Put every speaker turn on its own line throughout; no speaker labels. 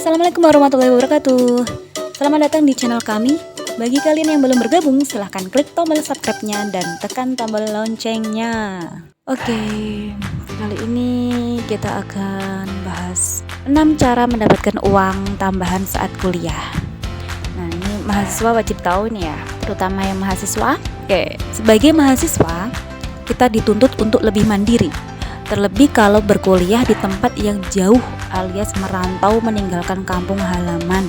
Assalamualaikum warahmatullahi wabarakatuh. Selamat datang di channel kami. Bagi kalian yang belum bergabung, silahkan klik tombol subscribe-nya dan tekan tombol loncengnya. Oke, kali ini kita akan bahas 6 cara mendapatkan uang tambahan saat kuliah. Nah, ini mahasiswa wajib tahu nih ya, terutama yang mahasiswa. Oke, sebagai mahasiswa, kita dituntut untuk lebih mandiri. Terlebih kalau berkuliah di tempat yang jauh alias merantau meninggalkan kampung halaman.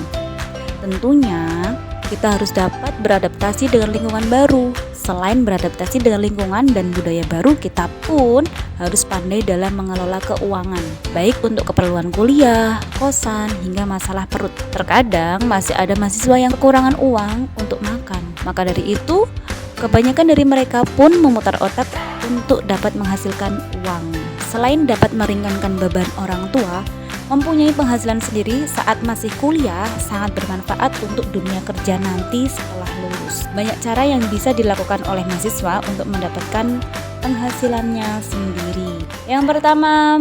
Tentunya kita harus dapat beradaptasi dengan lingkungan baru. Selain beradaptasi dengan lingkungan dan budaya baru, kita pun harus pandai dalam mengelola keuangan, baik untuk keperluan kuliah, kosan, hingga masalah perut. Terkadang masih ada mahasiswa yang kekurangan uang untuk makan. Maka dari itu, kebanyakan dari mereka pun memutar otak untuk dapat menghasilkan uang. Selain dapat meringankan beban orang tua, mempunyai penghasilan sendiri saat masih kuliah sangat bermanfaat untuk dunia kerja nanti setelah lulus. Banyak cara yang bisa dilakukan oleh mahasiswa untuk mendapatkan penghasilannya sendiri. Yang pertama,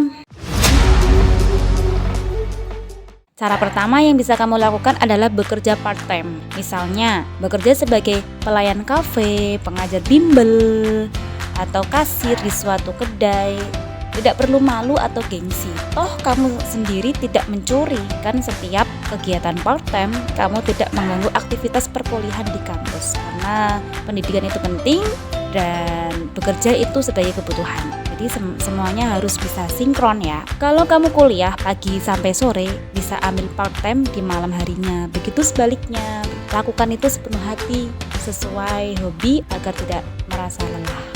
cara pertama yang bisa kamu lakukan adalah bekerja part-time. Misalnya, bekerja sebagai pelayan kafe, pengajar bimbel, atau kasir di suatu kedai. Tidak perlu malu atau gengsi. Toh kamu sendiri tidak mencuri, kan setiap kegiatan part-time kamu tidak mengganggu aktivitas perkuliahan di kampus. Karena pendidikan itu penting dan bekerja itu sebagai kebutuhan. Jadi semuanya harus bisa sinkron ya. Kalau kamu kuliah pagi sampai sore, bisa ambil part-time di malam harinya. Begitu sebaliknya, lakukan itu sepenuh hati sesuai hobi agar tidak merasa lelah.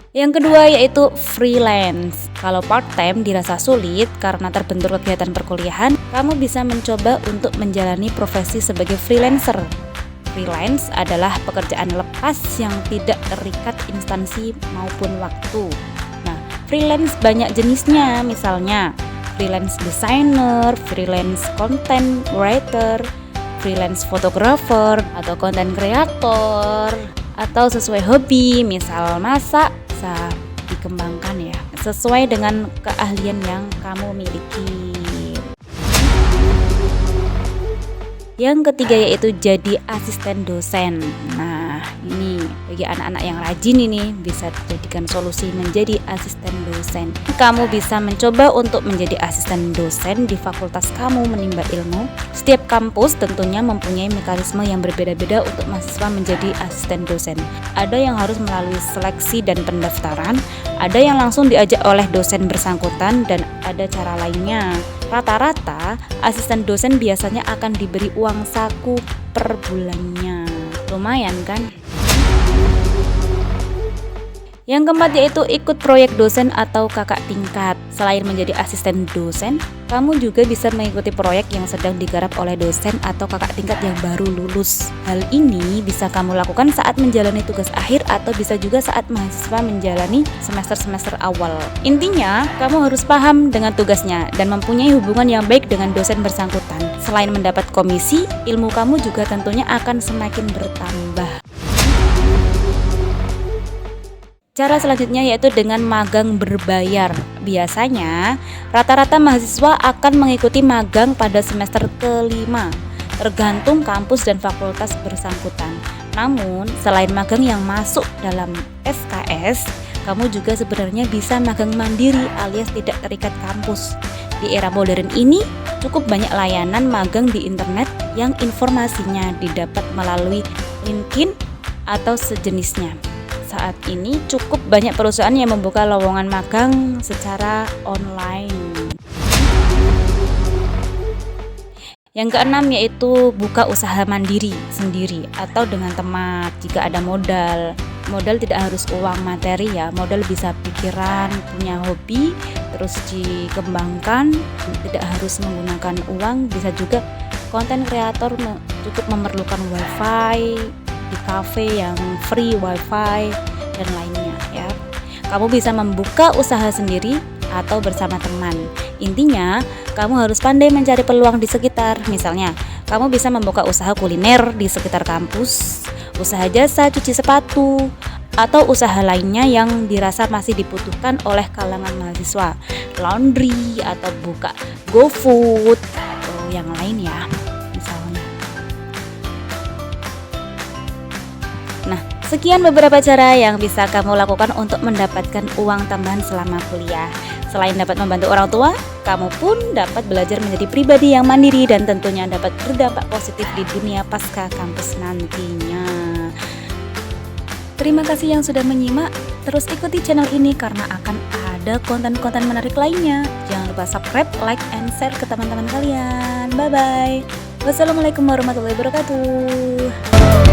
Yang kedua yaitu freelance. Kalau part-time dirasa sulit karena terbentur kegiatan perkuliahan, kamu bisa mencoba untuk menjalani profesi sebagai freelancer. Freelance adalah pekerjaan lepas yang tidak terikat instansi maupun waktu. Nah, freelance banyak jenisnya, misalnya freelance designer, freelance content writer, freelance photographer, atau content creator, atau sesuai hobi, misal masak, bisa dikembangkan ya, sesuai dengan keahlian yang kamu miliki. Yang ketiga yaitu jadi asisten dosen. Nah, ini bagi anak-anak yang rajin ini bisa dijadikan solusi menjadi asisten dosen. Kamu bisa mencoba untuk menjadi asisten dosen di fakultas kamu menimba ilmu. Setiap kampus tentunya mempunyai mekanisme yang berbeda-beda untuk mahasiswa menjadi asisten dosen. Ada yang harus melalui seleksi dan pendaftaran, ada yang langsung diajak oleh dosen bersangkutan, dan ada cara lainnya. Rata-rata, asisten dosen biasanya akan diberi uang saku per bulannya. Lumayan kan? Yang keempat yaitu ikut proyek dosen atau kakak tingkat. Selain menjadi asisten dosen, kamu juga bisa mengikuti proyek yang sedang digarap oleh dosen atau kakak tingkat yang baru lulus. Hal ini bisa kamu lakukan saat menjalani tugas akhir atau bisa juga saat mahasiswa menjalani semester-semester awal. Intinya, kamu harus paham dengan tugasnya dan mempunyai hubungan yang baik dengan dosen bersangkutan. Selain mendapat komisi, ilmu kamu juga tentunya akan semakin bertambah. Cara selanjutnya yaitu dengan magang berbayar. Biasanya, rata-rata mahasiswa akan mengikuti magang pada semester kelima, tergantung kampus dan fakultas bersangkutan. Namun, selain magang yang masuk dalam SKS, kamu juga sebenarnya bisa magang mandiri alias tidak terikat kampus. Di era modern ini, cukup banyak layanan magang di internet yang informasinya didapat melalui LinkedIn atau sejenisnya. Saat ini cukup banyak perusahaan yang membuka lowongan magang secara online. Yang keenam yaitu buka usaha mandiri sendiri atau dengan teman jika ada modal. Modal tidak harus uang materi ya, modal bisa pikiran, punya hobi, terus dikembangkan, tidak harus menggunakan uang. Bisa juga konten kreator cukup memerlukan wifi di cafe yang free wifi dan lainnya ya. Kamu bisa membuka usaha sendiri atau bersama teman. Intinya, kamu harus pandai mencari peluang di sekitar. Misalnya, kamu bisa membuka usaha kuliner di sekitar kampus, usaha jasa cuci sepatu, atau usaha lainnya yang dirasa masih dibutuhkan oleh kalangan mahasiswa, laundry atau buka GoFood atau yang lain ya misalnya. Nah, sekian beberapa cara yang bisa kamu lakukan untuk mendapatkan uang tambahan selama kuliah. Selain dapat membantu orang tua, kamu pun dapat belajar menjadi pribadi yang mandiri dan tentunya dapat berdampak positif di dunia pasca kampus nantinya. Terima kasih yang sudah menyimak. Terus ikuti channel ini karena akan ada konten-konten menarik lainnya. Jangan lupa subscribe, like, and share ke teman-teman kalian. Bye-bye. Wassalamualaikum warahmatullahi wabarakatuh.